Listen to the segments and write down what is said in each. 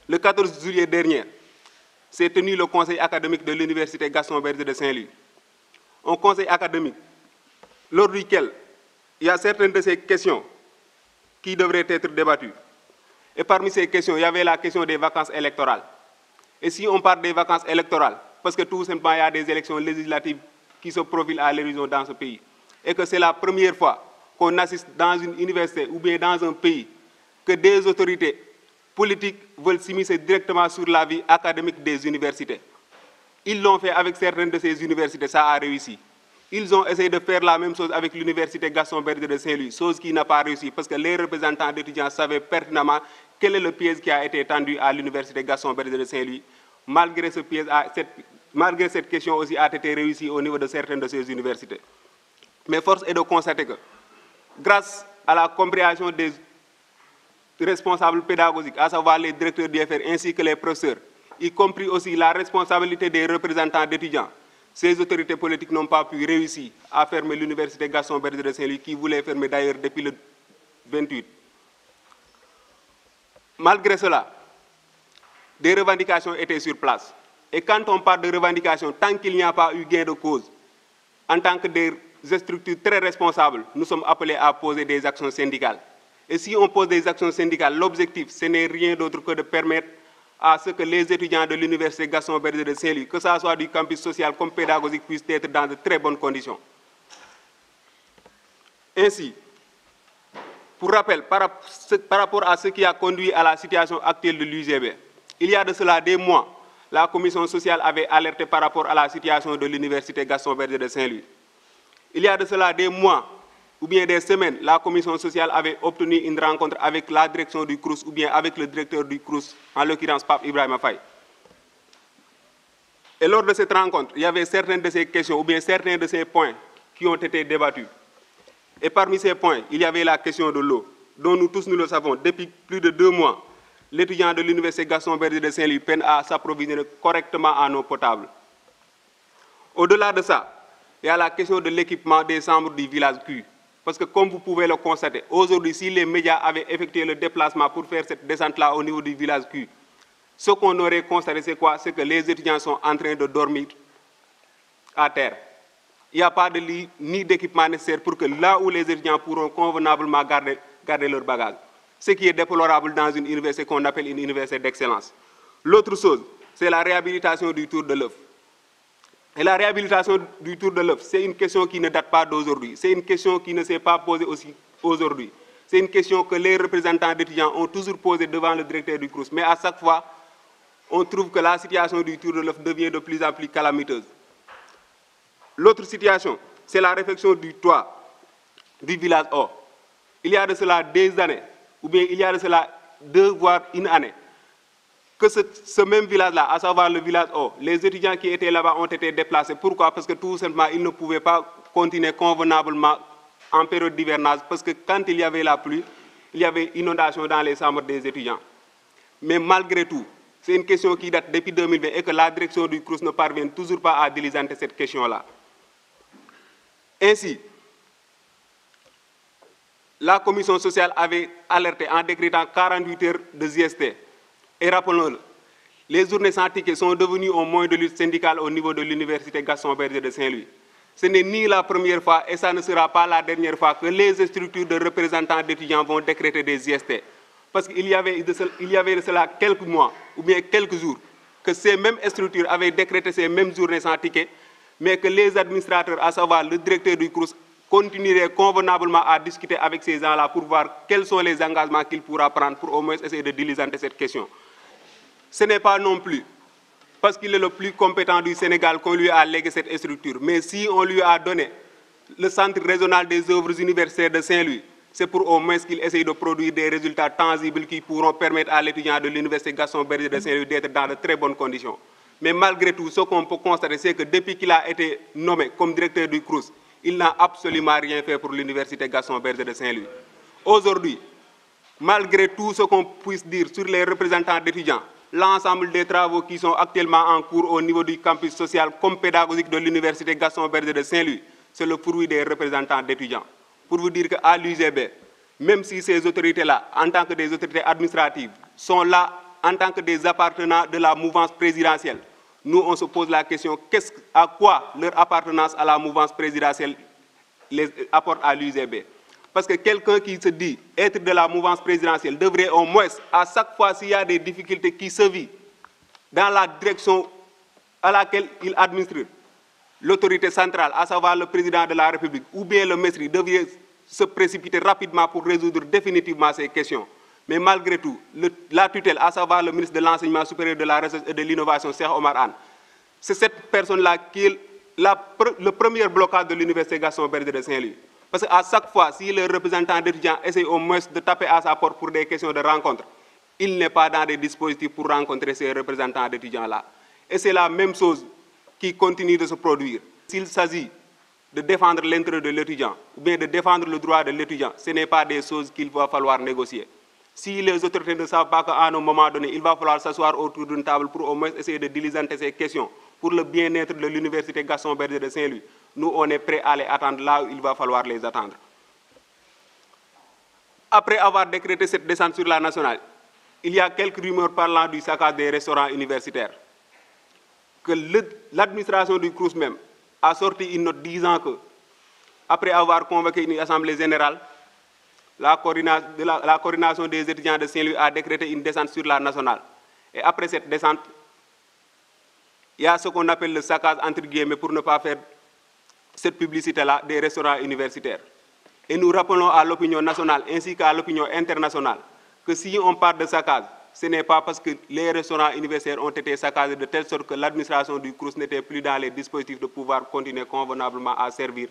Le 14 juillet dernier, s'est tenu le conseil académique de l'Université Gaston Berger de Saint-Louis. Un conseil académique lors duquel il y a certaines de ces questions qui devraient être débattues. Et parmi ces questions, il y avait la question des vacances électorales. Et si on parle des vacances électorales, parce que tout simplement il y a des élections législatives qui se profilent à l'horizon dans ce pays, et que c'est la première fois qu'on assiste dans une université ou bien dans un pays que des autorités politiques veulent s'immiscer directement sur la vie académique des universités. Ils l'ont fait avec certaines de ces universités, ça a réussi. Ils ont essayé de faire la même chose avec l'université Gaston Berger de Saint-Louis, chose qui n'a pas réussi parce que les représentants d'étudiants savaient pertinemment quel est le piège qui a été tendu à l'université Gaston Berger de Saint-Louis. Malgré ce piège, malgré cette question aussi a été réussie au niveau de certaines de ces universités. Mais force est de constater que, grâce à la compréhension des responsables pédagogiques, à savoir les directeurs d'IFR ainsi que les professeurs, y compris aussi la responsabilité des représentants d'étudiants, ces autorités politiques n'ont pas pu réussir à fermer l'université Gaston Berger de Saint-Louis, qui voulait fermer d'ailleurs depuis le 28. Malgré cela, des revendications étaient sur place. Et quand on parle de revendications, tant qu'il n'y a pas eu gain de cause, en tant que des structures très responsables, nous sommes appelés à poser des actions syndicales. Et si on pose des actions syndicales, l'objectif, ce n'est rien d'autre que de permettre à ce que les étudiants de l'université Gaston Berger de Saint-Louis, que ce soit du campus social comme pédagogique, puissent être dans de très bonnes conditions. Ainsi, pour rappel, par rapport à ce qui a conduit à la situation actuelle de l'UGB, il y a de cela des mois, la commission sociale avait alerté par rapport à la situation de l'université Gaston Berger de Saint-Louis. Il y a de cela des mois, ou bien des semaines, la commission sociale avait obtenu une rencontre avec la direction du CROUS ou bien avec le directeur du CROUS, en l'occurrence Pape Ibrahima Faye. Et lors de cette rencontre, il y avait certaines de ces questions ou bien certains de ces points qui ont été débattus. Et parmi ces points, il y avait la question de l'eau, dont nous tous nous le savons, depuis plus de 2 mois, l'étudiant de l'université Gaston Berger de Saint-Louis peine à s'approvisionner correctement en eau potable. Au-delà de ça, il y a la question de l'équipement des chambres du village Q. Parce que comme vous pouvez le constater, aujourd'hui, si les médias avaient effectué le déplacement pour faire cette descente-là au niveau du village Q, ce qu'on aurait constaté, c'est quoi? C'est que les étudiants sont en train de dormir à terre. Il n'y a pas de lit ni d'équipement nécessaire pour que là où les étudiants pourront convenablement garder leurs bagages. Ce qui est déplorable dans une université qu'on appelle une université d'excellence. L'autre chose, c'est la réhabilitation du Tour de l'œuf. Et la réhabilitation du Tour de l'œuf, c'est une question qui ne date pas d'aujourd'hui. C'est une question qui ne s'est pas posée aussi aujourd'hui. C'est une question que les représentants d'étudiants ont toujours posée devant le directeur du CROUS. Mais à chaque fois, on trouve que la situation du Tour de l'œuf devient de plus en plus calamiteuse. L'autre situation, c'est la réfection du toit du village O. Il y a de cela des années, ou bien il y a de cela 2 voire 1 année, que ce même village-là, à savoir le village O, les étudiants qui étaient là-bas ont été déplacés. Pourquoi? Parce que tout simplement, ils ne pouvaient pas continuer convenablement en période d'hivernage, parce que quand il y avait la pluie, il y avait inondation dans les chambres des étudiants. Mais malgré tout, c'est une question qui date depuis 2020 et que la direction du CROUS ne parvient toujours pas à diligenter cette question-là. Ainsi, la commission sociale avait alerté en décrétant 48 heures de JST. Et rappelons-le, les journées sans ticket sont devenues un moyen de lutte syndicale au niveau de l'université Gaston Berger de Saint-Louis. Ce n'est ni la première fois et ça ne sera pas la dernière fois que les structures de représentants d'étudiants vont décréter des JST. Parce qu'il y avait de cela quelques mois ou bien quelques jours que ces mêmes structures avaient décrété ces mêmes journées sans ticket, mais que les administrateurs, à savoir le directeur du CROUS, continueraient convenablement à discuter avec ces gens-là pour voir quels sont les engagements qu'il pourra prendre pour au moins essayer de diligenter cette question. Ce n'est pas non plus parce qu'il est le plus compétent du Sénégal qu'on lui a légué cette structure. Mais si on lui a donné le Centre régional des œuvres universitaires de Saint-Louis, c'est pour au moins qu'il essaye de produire des résultats tangibles qui pourront permettre à l'étudiant de l'université Gaston Berger de Saint-Louis d'être dans de très bonnes conditions. Mais malgré tout, ce qu'on peut constater, c'est que depuis qu'il a été nommé comme directeur du CROUS, il n'a absolument rien fait pour l'université Gaston Berger de Saint-Louis. Aujourd'hui, malgré tout ce qu'on puisse dire sur les représentants d'étudiants, l'ensemble des travaux qui sont actuellement en cours au niveau du campus social comme pédagogique de l'université Gaston Berger de Saint-Louis, c'est le fruit des représentants d'étudiants. Pour vous dire qu'à l'UGB, même si ces autorités-là, en tant que des autorités administratives, sont là en tant que des appartenants de la mouvance présidentielle, nous, on se pose la question, à quoi leur appartenance à la mouvance présidentielle les apporte à l'UGB? Parce que quelqu'un qui se dit être de la mouvance présidentielle devrait au moins, à chaque fois s'il y a des difficultés qui se vivent dans la direction à laquelle il administre l'autorité centrale, à savoir le président de la République, ou bien le ministre, devrait se précipiter rapidement pour résoudre définitivement ces questions. Mais malgré tout, la tutelle, à savoir le ministre de l'Enseignement supérieur, de la Recherche et de l'Innovation, Cheikh Omar Anne, c'est cette personne-là qui est le premier blocage de l'Université Gaston Berger de Saint-Louis. Parce qu'à chaque fois, si le représentant d'étudiants essaie au moins de taper à sa porte pour des questions de rencontre, il n'est pas dans des dispositifs pour rencontrer ces représentants d'étudiants-là. Et c'est la même chose qui continue de se produire. S'il s'agit de défendre l'intérêt de l'étudiant ou bien de défendre le droit de l'étudiant, ce n'est pas des choses qu'il va falloir négocier. Si les autorités ne savent pas qu'à un moment donné, il va falloir s'asseoir autour d'une table pour au moins essayer de diligenter ces questions pour le bien-être de l'Université Gaston Berger de Saint-Louis, nous, on est prêts à les attendre là où il va falloir les attendre. Après avoir décrété cette descente sur la nationale, il y a quelques rumeurs parlant du saccage des restaurants universitaires. Que l'administration du CROUS même a sorti une note disant que, après avoir convoqué une assemblée générale, la coordination des étudiants de Saint-Louis a décrété une descente sur la nationale. Et après cette descente, il y a ce qu'on appelle le saccage, entre guillemets, pour ne pas faire cette publicité-là, des restaurants universitaires. Et nous rappelons à l'opinion nationale ainsi qu'à l'opinion internationale que si on parle de saccage, ce n'est pas parce que les restaurants universitaires ont été saccagés de telle sorte que l'administration du CROUS n'était plus dans les dispositifs de pouvoir continuer convenablement à servir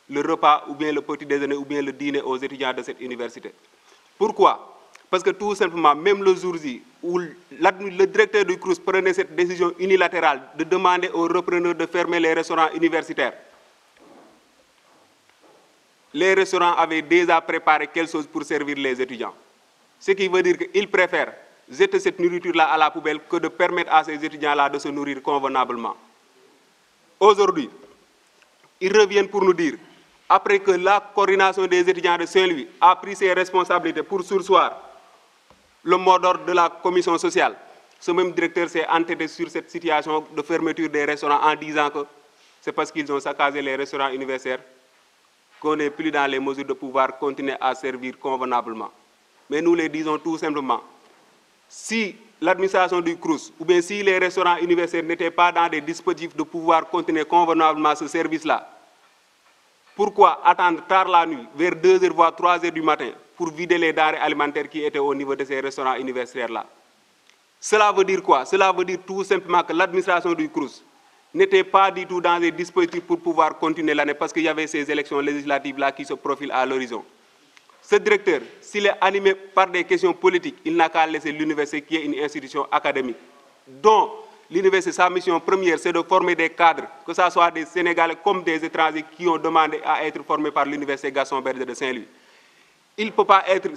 le repas ou bien le petit déjeuner ou bien le dîner aux étudiants de cette université. Pourquoi? Parce que tout simplement, même le jour J où le directeur du CROUS prenait cette décision unilatérale de demander aux repreneurs de fermer les restaurants universitaires, les restaurants avaient déjà préparé quelque chose pour servir les étudiants. Ce qui veut dire qu'ils préfèrent jeter cette nourriture-là à la poubelle que de permettre à ces étudiants-là de se nourrir convenablement. Aujourd'hui, ils reviennent pour nous dire, après que la coordination des étudiants de Saint-Louis a pris ses responsabilités pour surseoir le mot d'ordre de la commission sociale, ce même directeur s'est entêté sur cette situation de fermeture des restaurants en disant que c'est parce qu'ils ont saccagé les restaurants universitaires qu'on n'est plus dans les mesures de pouvoir continuer à servir convenablement. Mais nous les disons tout simplement, si l'administration du CROUS ou bien si les restaurants universitaires n'étaient pas dans des dispositifs de pouvoir continuer convenablement ce service-là, pourquoi attendre tard la nuit, vers 2h voire 3h du matin, pour vider les denrées alimentaires qui étaient au niveau de ces restaurants universitaires-là? Cela veut dire quoi? Cela veut dire tout simplement que l'administration du CROUS n'était pas du tout dans des dispositifs pour pouvoir continuer l'année parce qu'il y avait ces élections législatives-là qui se profilent à l'horizon. Ce directeur, s'il est animé par des questions politiques, il n'a qu'à laisser l'université qui est une institution académique, dont l'université, sa mission première, c'est de former des cadres, que ce soit des Sénégalais comme des étrangers qui ont demandé à être formés par l'université Gaston Berger de Saint-Louis. Il ne peut pas être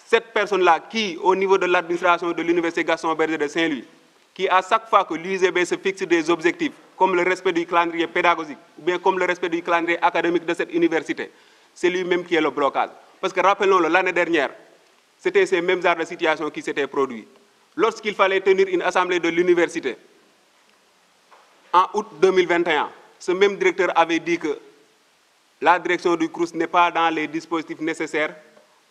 cette personne-là qui, au niveau de l'administration de l'université Gaston Berger de Saint-Louis, qui à chaque fois que l'UGB se fixe des objectifs, comme le respect du calendrier pédagogique, ou bien comme le respect du calendrier académique de cette université, c'est lui-même qui est le blocage. Parce que rappelons-le, l'année dernière, c'était ces mêmes genres de situations qui s'étaient produites. Lorsqu'il fallait tenir une assemblée de l'université, en août 2021, ce même directeur avait dit que la direction du CROUS n'est pas dans les dispositifs nécessaires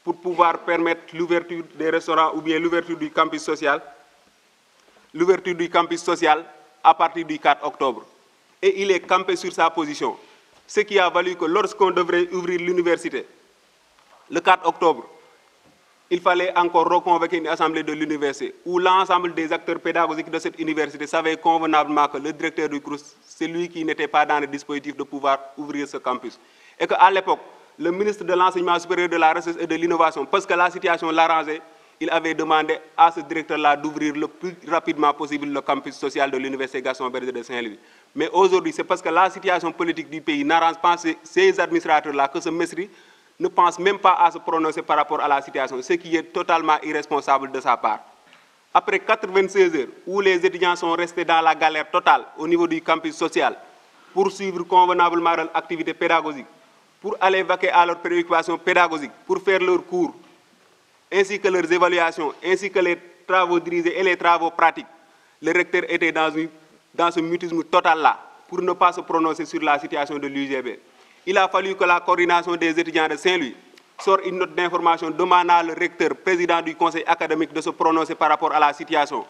pour pouvoir permettre l'ouverture des restaurants ou bien l'ouverture du campus social, à partir du 4 octobre. Et il est campé sur sa position. Ce qui a valu que lorsqu'on devrait ouvrir l'université, le 4 octobre, il fallait encore reconvoquer une assemblée de l'université où l'ensemble des acteurs pédagogiques de cette université savaient convenablement que le directeur du CROUS, c'est lui qui n'était pas dans le dispositif de pouvoir ouvrir ce campus. Et qu'à l'époque, le ministre de l'Enseignement supérieur, de la Recherche et de l'Innovation, parce que la situation l'arrangeait, il avait demandé à ce directeur-là d'ouvrir le plus rapidement possible le campus social de l'université Gaston Berger de Saint-Louis. Mais aujourd'hui, c'est parce que la situation politique du pays n'arrange pas ces administrateurs-là que ce ministre ne pense même pas à se prononcer par rapport à la situation, ce qui est totalement irresponsable de sa part. Après 96 heures où les étudiants sont restés dans la galère totale au niveau du campus social pour suivre convenablement leur activité pédagogique, pour aller vaquer à leurs préoccupations pédagogiques, pour faire leurs cours, ainsi que leurs évaluations, ainsi que les travaux dirigés et les travaux pratiques, le recteur était dans ce mutisme total-là pour ne pas se prononcer sur la situation de l'UGB. Il a fallu que la coordination des étudiants de Saint-Louis sorte une note d'information demandant au recteur, président du conseil académique, de se prononcer par rapport à la situation,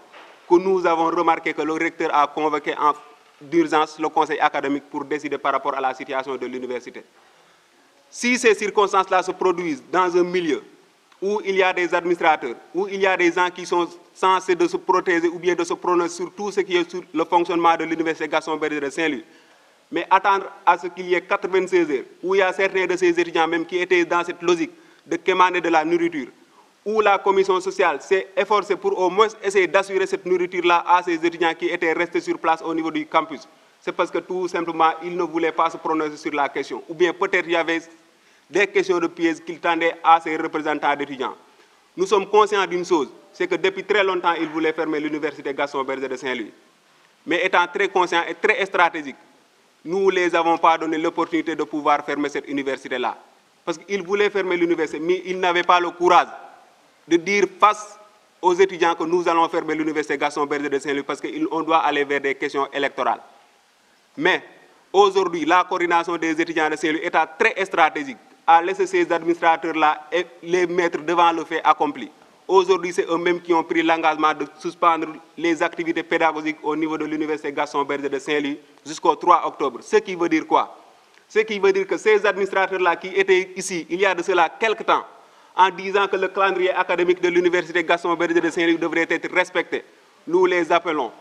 que nous avons remarqué que le recteur a convoqué d'urgence le conseil académique pour décider par rapport à la situation de l'université. Si ces circonstances-là se produisent dans un milieu où il y a des administrateurs, où il y a des gens qui sont censés de se protéger ou bien de se prononcer sur tout ce qui est sur le fonctionnement de l'université Gaston Berger de Saint-Louis, mais attendre à ce qu'il y ait 96 heures, où il y a certains de ces étudiants même qui étaient dans cette logique de quémander de la nourriture, où la commission sociale s'est efforcée pour au moins essayer d'assurer cette nourriture-là à ces étudiants qui étaient restés sur place au niveau du campus. C'est parce que tout simplement, ils ne voulaient pas se prononcer sur la question. Ou bien peut-être il y avait des questions de piège qu'ils tendaient à ces représentants d'étudiants. Nous sommes conscients d'une chose, c'est que depuis très longtemps, ils voulaient fermer l'université Gaston Berger de Saint-Louis. Mais étant très conscients et très stratégiques, nous ne les avons pas donné l'opportunité de pouvoir fermer cette université-là. Parce qu'ils voulaient fermer l'université, mais ils n'avaient pas le courage de dire face aux étudiants que nous allons fermer l'université Gaston Berger de Saint-Louis parce qu'on doit aller vers des questions électorales. Mais aujourd'hui, la coordination des étudiants de Saint-Louis est très stratégique à laisser ces administrateurs-là et les mettre devant le fait accompli. Aujourd'hui, c'est eux-mêmes qui ont pris l'engagement de suspendre les activités pédagogiques au niveau de l'université Gaston Berger de Saint-Louis jusqu'au 3 octobre. Ce qui veut dire quoi? Ce qui veut dire que ces administrateurs-là qui étaient ici il y a de cela quelques temps, en disant que le calendrier académique de l'université Gaston Berger de Saint-Louis devrait être respecté, nous les appelons,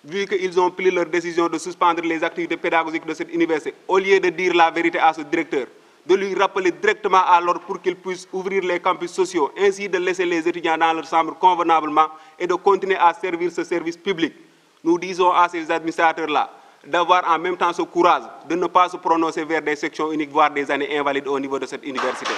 vu qu'ils ont pris leur décision de suspendre les activités pédagogiques de cette université, au lieu de dire la vérité à ce directeur, de lui rappeler directement à l'ordre pour qu'il puisse ouvrir les campus sociaux, ainsi de laisser les étudiants dans leur chambre convenablement et de continuer à servir ce service public. Nous disons à ces administrateurs-là d'avoir en même temps ce courage de ne pas se prononcer vers des sections uniques, voire des années invalides au niveau de cette université.